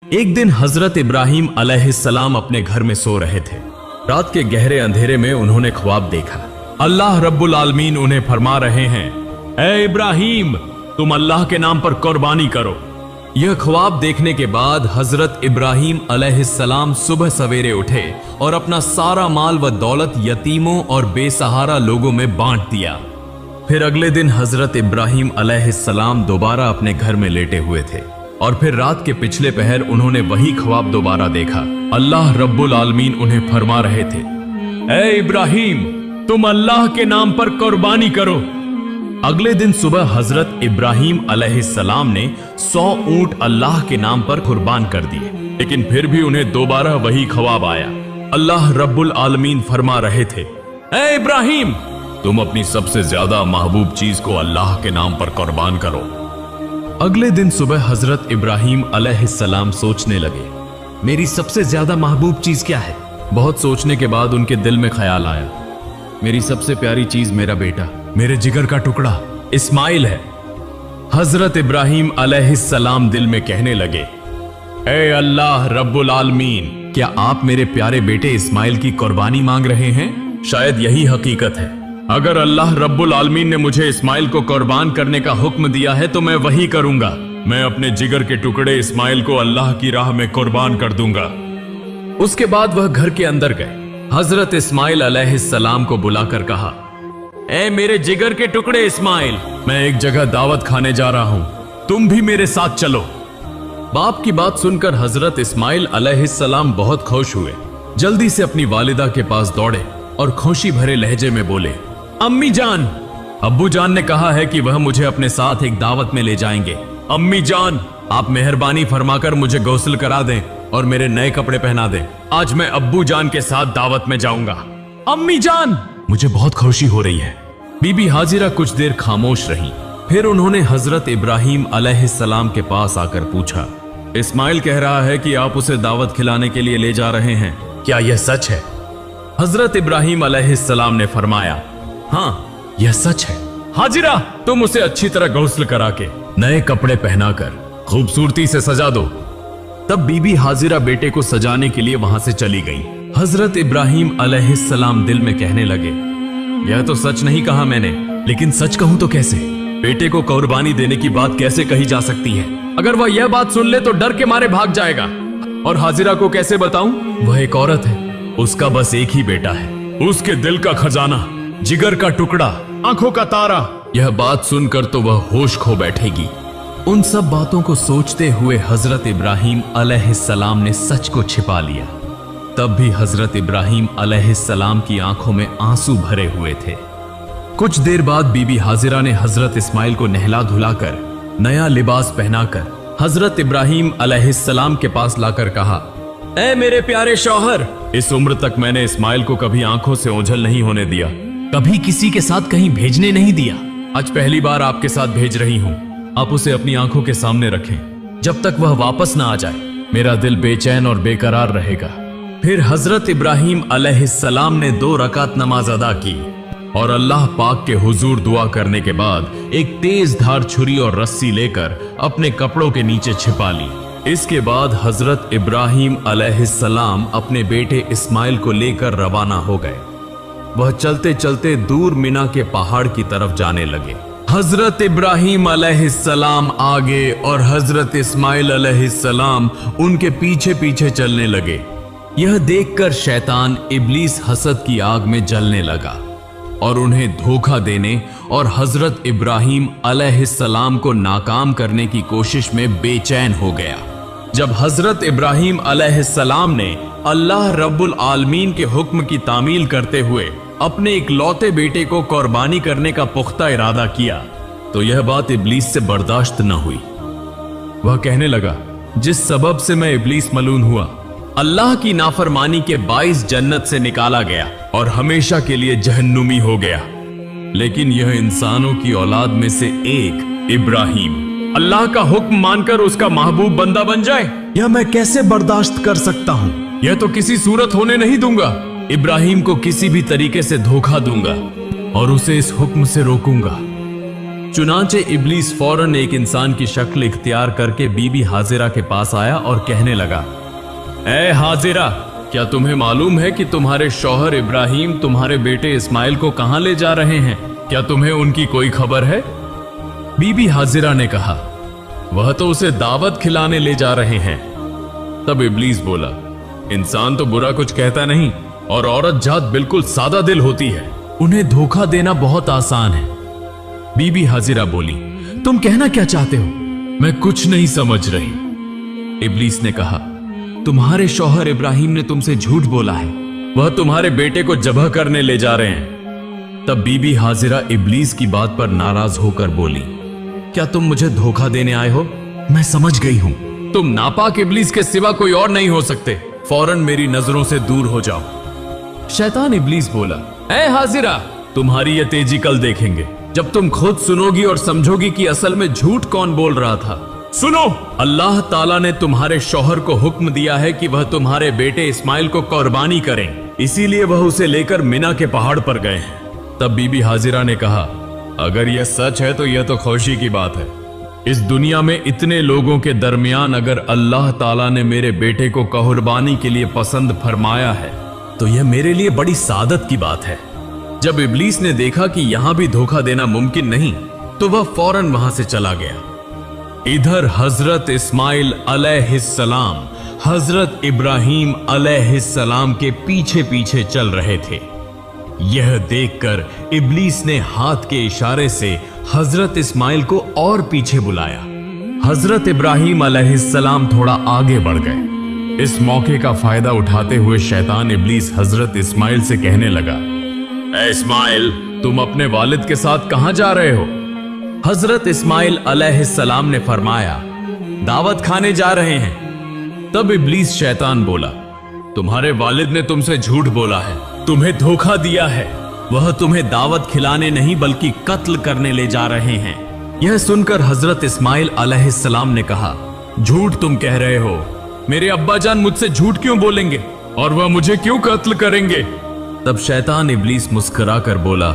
एक दिन हजरत इब्राहिम अलैहिस्सलाम अपने घर में सो रहे थे। रात के गहरे अंधेरे में उन्होंने ख्वाब देखा। अल्लाह रब्बुल आलमीन उन्हें फरमा रहे हैं, ए इब्राहिम, तुम अल्लाह के नाम पर कुर्बानी करो। यह ख्वाब देखने के बाद हजरत इब्राहिम अलैहिस्सलाम सुबह सवेरे उठे और अपना सारा माल व दौलत यतीमों और बेसहारा लोगों में बांट दिया। फिर अगले दिन हजरत इब्राहिम अलैहिस्सलाम दोबारा अपने घर में लेटे हुए थे और फिर रात के पिछले पहर उन्होंने वही ख्वाब दोबारा देखा। अल्लाह रब्बुल आलमीन उन्हें फरमा रहे थे, ए इब्राहिम, तुम अल्लाह के नाम पर कुर्बानी करो। अगले दिन सुबह हजरत इब्राहिम अलैहिस्सलाम ने 100 ऊंट अल्लाह के नाम पर कुर्बान कर दिए, लेकिन फिर भी उन्हें दोबारा वही ख्वाब आया। अल्लाह रब्बुल आलमीन फरमा रहे थे, ए इब्राहिम, तुम अपनी सबसे ज्यादा महबूब चीज को अल्लाह के नाम पर कुर्बान करो। अगले दिन सुबह हजरत इब्राहिम अलैहिस्सलाम सोचने लगे, मेरी सबसे ज्यादा महबूब चीज क्या है। बहुत सोचने के बाद उनके दिल में ख्याल आया, मेरी सबसे प्यारी चीज मेरा बेटा, मेरे जिगर का टुकड़ा इस्माइल है। हजरत इब्राहिम अलैहिस्सलाम दिल में कहने लगे, ए अल्लाह रब्बुल आलमीन, क्या आप मेरे प्यारे बेटे इस्माइल की कुर्बानी मांग रहे हैं? शायद यही हकीकत है। अगर अल्लाह रब्बुल आलमीन ने मुझे इस्माइल को कुर्बान करने का हुक्म दिया है तो मैं वही करूंगा। मैं अपने जिगर के टुकड़े इस्माइल को अल्लाह की राह में कुर्बान कर दूंगा। उसके बाद वह घर के अंदर गए। हजरत इस्माइल अलैहिस्सलाम को बुलाकर कहा, ए मेरे जिगर के टुकड़े इस्माइल, मैं एक जगह दावत खाने जा रहा हूं, तुम भी मेरे साथ चलो। बाप की बात सुनकर हजरत इस्माइल अलैहिस्सलाम बहुत खुश हुए। जल्दी से अपनी वालिदा के पास दौड़े और खुशी भरे लहजे में बोले, अम्मी जान, अब्बू जान ने कहा है कि वह मुझे अपने साथ एक दावत में ले जाएंगे। अम्मी जान, आप मेहरबानी फरमाकर मुझे गौसल करा दें और मेरे नए कपड़े पहना दें। आज मैं अब्बू जान के साथ दावत में जाऊंगा। अम्मी जान, मुझे बहुत खुशी हो रही है। बीबी हाजिरा कुछ देर खामोश रही। फिर उन्होंने हजरत इब्राहिम अलैहिस्सलाम के पास आकर पूछा, इस्माइल कह रहा है कि आप उसे दावत खिलाने के लिए ले जा रहे हैं, क्या यह सच है? हजरत इब्राहिम अलैहिस्सलाम ने फरमाया, हाँ यह सच है। हाजिरा, तुम उसे अच्छी तरह गौसल करा के नए कपड़े पहनाकर खूबसूरती से सजा दो। तब बीबी हाजिरा बेटे को सजाने के लिए वहां से चली गई। हजरत इब्राहिम अलैहिस्सलाम दिल में कहने लगे, यह तो सच नहीं कहा मैंने, लेकिन सच कहूं तो कैसे? बेटे को कुर्बानी देने की बात कैसे कही जा सकती है? अगर वह यह बात सुन ले तो डर के मारे भाग जाएगा। और हाजिरा को कैसे बताऊं? वह एक औरत है, उसका बस एक ही बेटा है, उसके दिल का खजाना, जिगर का टुकड़ा, आंखों का तारा। यह बात सुनकर तो वह होश खो बैठेगी। उन सब बातों को सोचते हुए हजरत इब्राहिम अलैहिस्सलाम ने सच को छिपा लिया। तब भी हजरत इब्राहिम अलैहिस्सलाम की आंखों में आंसू भरे हुए थे। कुछ देर बाद बीबी हाजिरा ने हजरत इस्माइल को नहला धुलाकर नया लिबास पहनाकर हजरत इब्राहिम अलैहिस्सलाम के पास लाकर कहा, ए मेरे प्यारे शौहर, इस उम्र तक मैंने इस्माइल को कभी आंखों से ओझल नहीं होने दिया, कभी किसी के साथ कहीं भेजने नहीं दिया। आज पहली बार आपके साथ भेज रही हूं। आप उसे अपनी आंखों के सामने रखें। जब तक वह वापस ना आ जाए, मेरा दिल बेचैन और बेकरार रहेगा। फिर हजरत इब्राहिम अलैहिस्सलाम ने 2 रकात नमाज अदा की और अल्लाह पाक के हुजूर दुआ करने के बाद एक तेज धार छुरी और रस्सी लेकर अपने कपड़ों के नीचे छिपा ली। इसके बाद हजरत इब्राहिम अलैहिस्सलाम अपने बेटे इस्माइल को लेकर रवाना हो गए। वह चलते चलते दूर मिना के पहाड़ की तरफ जाने लगे। हजरत इब्राहिम अलैहिस्सलाम आगे और हजरत इस्माइल अलैहिस्सलाम उनके पीछे पीछे चलने लगे। यह देखकर शैतान इब्लीस हसद की आग में जलने लगा और उन्हें धोखा देने और हजरत इब्राहिम अलैहिस्सलाम को नाकाम करने की कोशिश में बेचैन हो गया। जब हजरत इब्राहिम अलैहिस्सलाम ने अल्लाह रब्बुल आलमीन के हुक्म की तामील करते हुए अपने इकलौते बेटे को कुर्बानी करने का पुख्ता इरादा किया तो यह बात इब्लीस से बर्दाश्त न हुई। वह कहने लगा, जिस सबब से मैं इब्लीस मलून हुआ, अल्लाह की नाफरमानी के 22 जन्नत से निकाला गया और हमेशा के लिए जहन्नुमी हो गया। लेकिन यह इंसानों की औलाद में से एक इब्राहिम अल्लाह का हुक्म मानकर उसका महबूब बंदा बन जाए, यह मैं कैसे बर्दाश्त कर सकता हूं? यह तो किसी सूरत होने नहीं दूंगा। इब्राहिम को किसी भी तरीके से धोखा दूंगा और उसे इस हुक्म से रोकूंगा। चुनांचे इब्लीस फौरन एक इंसान की शक्ल इख्तियार करके बीबी हाजिरा के पास आया और कहने लगा, ए हाजिरा, क्या तुम्हें मालूम है कि तुम्हारे शौहर इब्राहिम तुम्हारे बेटे इस्माइल को कहां ले जा रहे हैं? क्या तुम्हें उनकी कोई खबर है? बीबी हाजिरा ने कहा, वह तो उसे दावत खिलाने ले जा रहे हैं। तब इब्लीस बोला, इंसान तो बुरा कुछ कहता नहीं और औरत जात बिल्कुल सादा दिल होती है, उन्हें धोखा देना बहुत आसान है। बीबी हाजिरा बोली, तुम कहना क्या चाहते हो? मैं कुछ नहीं समझ रही। इब्लीस ने कहा, तुम्हारे शौहर इब्राहिम ने तुमसे झूठ बोला है, वह तुम्हारे बेटे को जबह करने ले जा रहे हैं। तब बीबी हाजिरा इब्लीस की बात पर नाराज होकर बोली, क्या तुम मुझे धोखा देने आए हो? मैं समझ गई हूं, तुम नापाक इब्लीस के सिवा कोई और नहीं हो सकते, फौरन मेरी नजरों से दूर हो जाओ। शैतान इब्लीस बोला, ए हाजिरा, तुम्हारी ये तेजी कल देखेंगे, जब तुम खुद सुनोगी और समझोगी कि असल में झूठ कौन बोल रहा था। सुनो, अल्लाह ताला ने तुम्हारे शौहर को हुक्म दिया है कि वह तुम्हारे बेटे इस्माइल को कुर्बानी करें, इसीलिए वह उसे लेकर मिना के पहाड़ पर गए हैं। तब बीबी हाजिरा ने कहा, अगर यह सच है तो यह तो खुशी की बात है। इस दुनिया में इतने लोगों के दरमियान अगर अल्लाह ताला ने मेरे बेटे को कुर्बानी के लिए पसंद फरमाया है तो यह मेरे लिए बड़ी सादत की बात है। जब इब्लीस ने देखा कि यहां भी धोखा देना मुमकिन नहीं तो वह फौरन वहां से चला गया। इधर हजरत इस्माइल अलैहिस्सलाम हजरत इब्राहिम अलैहिस्सलाम के पीछे पीछे चल रहे थे। यह देखकर इब्लीस ने हाथ के इशारे से हजरत इस्माइल को और पीछे बुलाया। हजरत इब्राहिम अलैहिस्सलाम थोड़ा आगे बढ़ गए। इस मौके का फायदा उठाते हुए शैतान इब्लीस हजरत इस्माइल से कहने लगा, ए इस्माइल, तुम अपने वालिद के साथ कहां जा रहे हो? हजरत इस्माइल अलैहिस्सलाम ने फरमाया, दावत खाने जा रहे हैं। तब इब्लीस शैतान बोला, तुम्हारे वालिद ने तुमसे झूठ बोला है, तुम्हें धोखा दिया है, वह तुम्हें दावत खिलाने नहीं बल्कि कत्ल करने ले जा रहे हैं। यह सुनकर हजरत इस्माइल अलैहिस्सलाम ने कहा, झूठ तुम कह रहे हो, मेरे अब्बा जान मुझसे झूठ क्यों बोलेंगे और वह मुझे क्यों कत्ल करेंगे? तब शैतान इब्लीस मुस्कुरा कर बोला,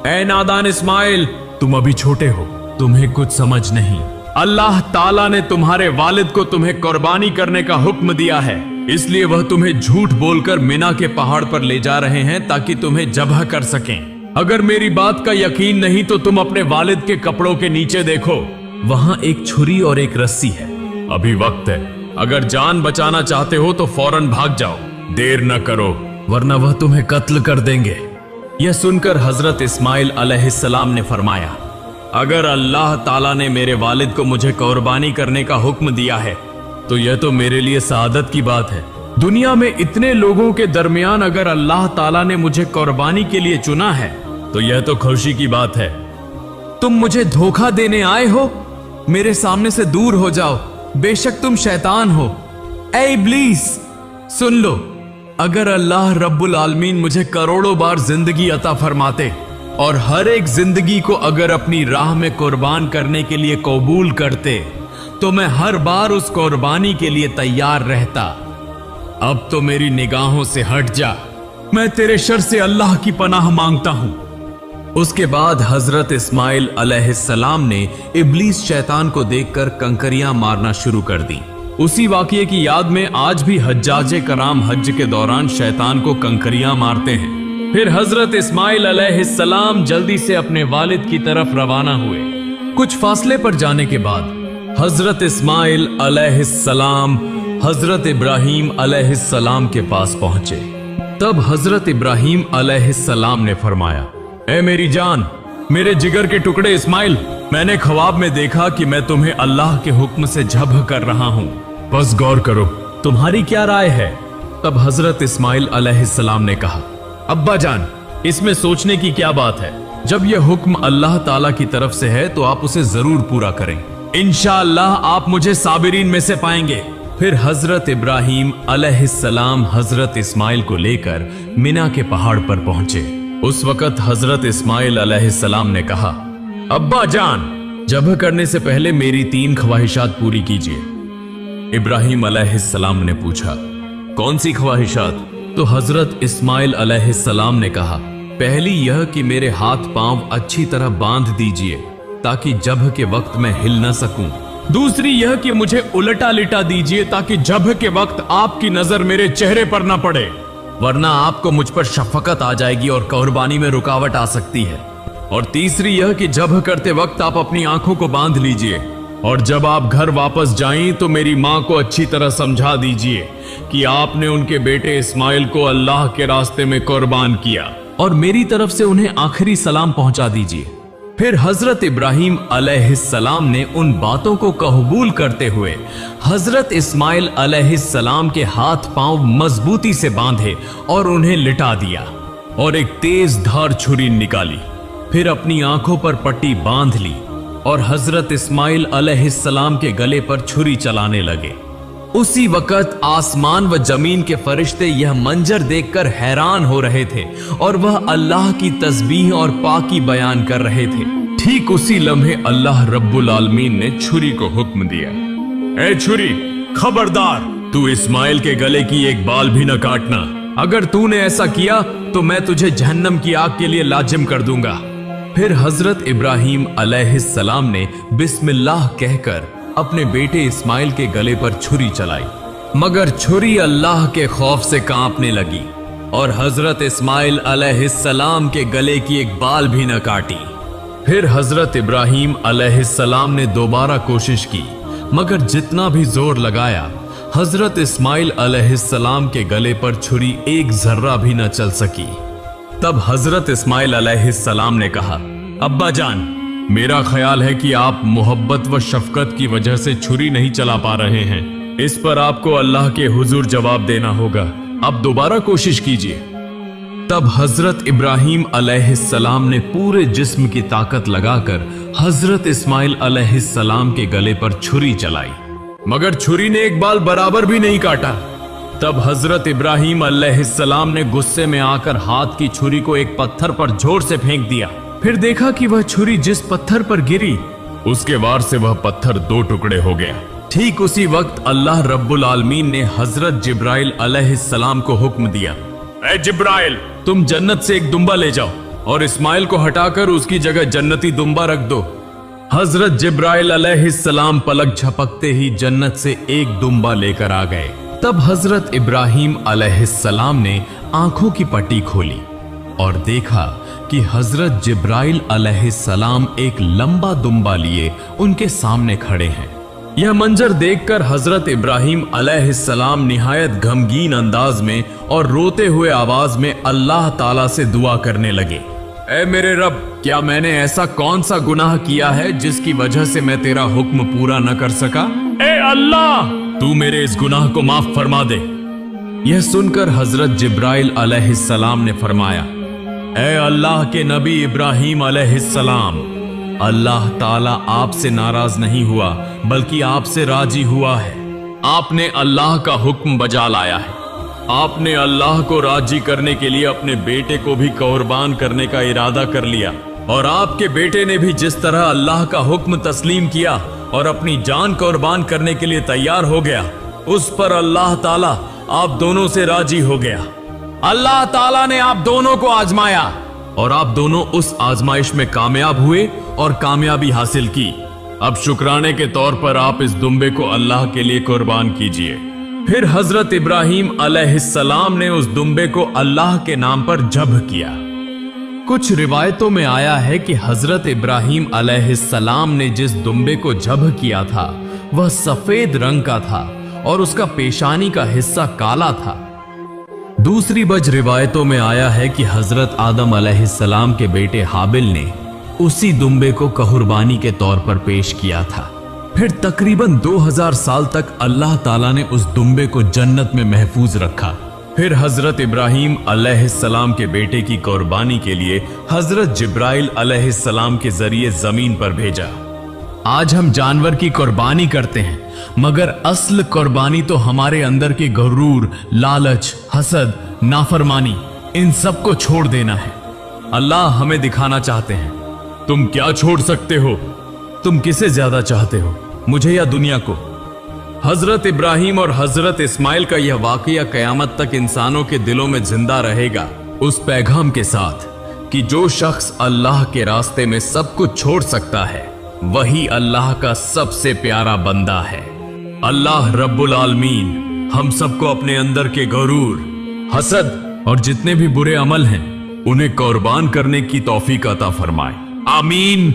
ए नादान इस्माइल, तुम अभी छोटे हो, तुम्हें कुछ समझ नहीं। अल्लाह ताला ने तुम्हारे वालिद को तुम्हें कुर्बानी करने का हुक्म दिया है, इसलिए वह तुम्हें झूठ बोलकर मिना के पहाड़ पर ले जा रहे हैं ताकि तुम्हें जबह कर सकें। अगर मेरी बात का यकीन नहीं तो तुम अपने वालिद के कपड़ों के नीचे देखो, वहां एक छुरी और एक रस्सी है। अभी वक्त है, अगर जान बचाना चाहते हो तो फौरन भाग जाओ, देर न करो वरना वह तुम्हें कत्ल कर देंगे। यह सुनकर हजरत इस्माइल अलैहिस्सलाम ने फरमाया, अगर अल्लाह ताला ने मेरे वालिद को मुझे कुर्बानी करने का हुक्म दिया है तो यह तो मेरे लिए सआदत की बात है। दुनिया में इतने लोगों के दरमियान अगर अल्लाह ताला ने मुझे कुर्बानी के लिए चुना है तो यह तो खुशी की बात है। तुम मुझे धोखा देने आए हो, मेरे सामने से दूर हो जाओ, बेशक तुम शैतान हो। ए इब्लीस, सुन लो, अगर अल्लाह रब्बुल आलमीन मुझे करोड़ों बार जिंदगी अता फरमाते और हर एक जिंदगी को अगर अपनी राह में कुर्बान करने के लिए कबूल करते तो मैं हर बार उस कुर्बानी के लिए तैयार रहता। अब तो मेरी निगाहों से हट जा, मैं तेरे शर से अल्लाह की पनाह मांगता हूं। उसके बाद हजरत इस्माइल अलैहिस्सलाम ने इब्लीस शैतान को देखकर कंकरियां मारना शुरू कर दी। उसी वाकये की याद में आज भी हज्जाजे कराम हज के दौरान शैतान को कंकरियां मारते हैं। फिर हजरत इस्माइल अलैहिस्सलाम जल्दी से अपने वालिद की तरफ रवाना हुए। कुछ फासले पर जाने के बाद हजरत इस्माइल अलैहिस्सलाम हजरत इब्राहिम अलैहिस्सलाम के पास पहुंचे। तब हजरत इब्राहिम अलैहिस्सलाम ने फरमाया, ए मेरी जान, मेरे जिगर के टुकड़े इस्माइल, मैंने ख्वाब में देखा कि मैं तुम्हें अल्लाह के हुक्म से जब्ह कर रहा हूं, बस गौर करो, तुम्हारी क्या राय है? तब हजरत इस्माइल अलैहिस्सलाम ने कहा, अब्बा जान, इसमें सोचने की क्या बात है? जब यह हुक्म अल्लाह ताला की तरफ से है तो आप उसे जरूर पूरा करें, इंशाअल्लाह आप मुझे साबिरीन में से पाएंगे। फिर हजरत इब्राहिम अलैहिस्सलाम हजरत इस्माइल को लेकर मिना के पहाड़ पर पहुंचे। उस वक्त हजरत इस्माइल अलैहिस्सलाम ने कहा, अब्बा जान, जब्ह करने से पहले मेरी 3 ख्वाहिशात पूरी कीजिए। इब्राहिम अलैहिस्सलाम ने पूछा, कौन सी ख्वाहिशात? तो हजरत इस्माइल अलैहिस्सलाम ने कहा, पहली यह कि मेरे हाथ पांव अच्छी तरह बांध दीजिए ताकि जब के वक्त मैं हिल न सकूं। दूसरी यह कि मुझे उलटा लिटा दीजिए ताकि जब के वक्त आपकी नजर मेरे चेहरे पर न पड़े, वरना आपको मुझ पर शफकत आ जाएगी और कुर्बानी में रुकावट आ सकती है। और तीसरी यह कि जब करते वक्त आप अपनी आंखों को बांध लीजिए और जब आप घर वापस जाएं तो मेरी माँ को अच्छी तरह समझा दीजिए कि आपने उनके बेटे इस्माइल को अल्लाह के रास्ते में कुर्बान किया, और मेरी तरफ से उन्हें आखिरी सलाम पहुंचा दीजिए। फिर हजरत इब्राहीम अलैहिस्सलाम ने उन बातों को कबूल करते हुए हजरत इस्माइल अलैहिस्सलाम के हाथ पांव मजबूती से बांधे और उन्हें लिटा दिया और एक तेज धार छुरी निकाली। फिर अपनी आंखों पर पट्टी बांध ली और हजरत इस्माइल अलैहिस्सलाम के गले पर छुरी चलाने लगे। उसी वक्त आसमान व जमीन के फरिश्ते यह मंजर देखकर हैरान हो रहे थे और वह अल्लाह की तस्बीह और पाकी बयान कर रहे थे। ठीक उसी लम्हे अल्लाह रब्बुल आलमीन ने छुरी को हुक्म दिया, ए छुरी, खबरदार, तू इस्माइल के गले की एक बाल भी न काटना। अगर तूने ऐसा किया तो मैं तुझे जहन्नम की आग के लिए लाजिम कर दूंगा। फिर हजरत इब्राहीम अलैहिस्सलाम ने बिस्मिल्लाह कहकर अपने बेटे इस्माइल के गले पर छुरी चलाई, मगर छुरी अल्लाह के खौफ से कांपने लगी और हजरत इस्माइल अलैहिस्सलाम के गले की एक बाल भी न काटी। फिर हजरत इब्राहीम अलैहिस्सलाम ने दोबारा कोशिश की, मगर जितना भी जोर लगाया हजरत इस्माइल अलैहिस्सलाम के गले पर छुरी एक जर्रा भी न चल सकी। तब हजरत इस्माइल अलैहिस्सलाम ने कहा, अब्बा जान, मेरा ख्याल है कि आप मोहब्बत व शफकत की वजह से छुरी नहीं चला पा रहे हैं। इस पर आपको अल्लाह के हुजूर जवाब देना होगा। अब दोबारा कोशिश कीजिए। तब हजरत इब्राहीम अलैहिस्सलाम ने पूरे जिस्म की ताकत लगाकर हजरत इस्माइल अलैहिस्सलाम के गले पर छुरी चलाई, मगर छुरी ने एक बाल बराबर भी नहीं काटा। तब हजरत इब्राहीम अलैहिस्सलाम ने गुस्से में आकर हाथ की छुरी को एक पत्थर पर जोर से फेंक दिया। फिर देखा कि वह छुरी जिस पत्थर पर गिरी उसके वार से वह पत्थर दो टुकड़े हो गया। ठीक उसी वक्त अल्लाह रब्बुल आलमीन ने हजरत जिब्राइल अलैहिस्सलाम को हुक्म दिया, ए जिब्राइल, तुम जन्नत से एक दुम्बा ले जाओ और इस्माइल को हटाकर उसकी जगह जन्नती दुम्बा रख दो। हजरत जिब्राइल अलैहिस्सलाम पलक झपकते ही जन्नत से एक दुम्बा लेकर आ गए। तब हजरत इब्राहीम अलैहिस्सलाम ने आंखों की पट्टी खोली और देखा कि हजरत जिब्राइल अलैहिस्सलाम एक लंबा दुम्बा लिए उनके सामने खड़े हैं। यह मंजर देखकर हजरत इब्राहीम अलैहिस्सलाम निहायत गमगीन अंदाज में और रोते हुए आवाज में अल्लाह ताला से दुआ करने लगे, ऐ मेरे रब, क्या मैंने ऐसा कौन सा गुनाह किया है जिसकी वजह से मैं तेरा हुक्म पूरा न कर सका? ए अल्लाह, तू मेरे इस गुनाह को माफ फरमा दे। यह सुनकर हजरत जिब्राइल अलैहिस्सलाम ने फरमाया, ऐ अल्लाह के नबी इब्राहीम अलैहिस्सलाम, अल्लाह ताला आपसे नाराज नहीं हुआ बल्कि आपसे राजी हुआ है। आपने अल्लाह का हुक्म बजा लाया है। आपने अल्लाह को राजी करने के लिए अपने बेटे को भी कुर्बान करने का इरादा कर लिया, और आपके बेटे ने भी जिस तरह अल्लाह का हुक्म तस्लीम किया और अपनी जान कुर्बान करने के लिए तैयार हो गया, उस पर अल्लाह ताला आप दोनों से राजी हो गया। अल्लाह ताला ने आप दोनों को आजमाया और आप दोनों उस आजमाइश में कामयाब हुए और कामयाबी हासिल की। अब शुक्राने के तौर पर आप इस दुम्बे को अल्लाह के लिए कुर्बान कीजिए। फिर हजरत इब्राहीम अलैहिस्सलाम ने उस दुम्बे को अल्लाह के नाम पर ज़ब्ह किया। कुछ रिवायतों में आया है कि हजरत इब्राहीम अलैहिस्सलाम ने जिस दुम्बे को ज़ब्ह किया था वह सफेद रंग का था और उसका पेशानी का हिस्सा काला था। दूसरी बज रिवायतों में आया है कि हजरत आदम अलैहिस्सलाम के बेटे हाबिल ने उसी दुम्बे को कुर्बानी के तौर पर पेश किया था। फिर तकरीबन 2000 साल तक अल्लाह ताला ने उस दुम्बे को जन्नत में महफूज रखा। फिर हजरत इब्राहीम अलैहिस्सलाम के बेटे की कुर्बानी के लिए हजरत जिब्राइल अलैहिस्सलाम के जरिए जमीन पर भेजा। आज हम जानवर की कुर्बानी करते हैं, मगर असल कुर्बानी तो हमारे अंदर के गुरूर, लालच, हसद, नाफरमानी, इन सब को छोड़ देना है। अल्लाह हमें दिखाना चाहते हैं। तुम क्या छोड़ सकते हो? तुम किसे ज्यादा चाहते हो, मुझे या दुनिया को? हजरत इब्राहीम और हजरत इस्माइल का यह वाकया कयामत तक इंसानों के दिलों में जिंदा रहेगा, उस पैगाम के साथ कि जो शख्स अल्लाह के रास्ते में सब कुछ छोड़ सकता है वही अल्लाह का सबसे प्यारा बंदा है। अल्लाह रब्बुल आलमीन हम सबको अपने अंदर के गरूर, हसद और जितने भी बुरे अमल हैं उन्हें कुर्बान करने की तौफीक अता फरमाए। आमीन।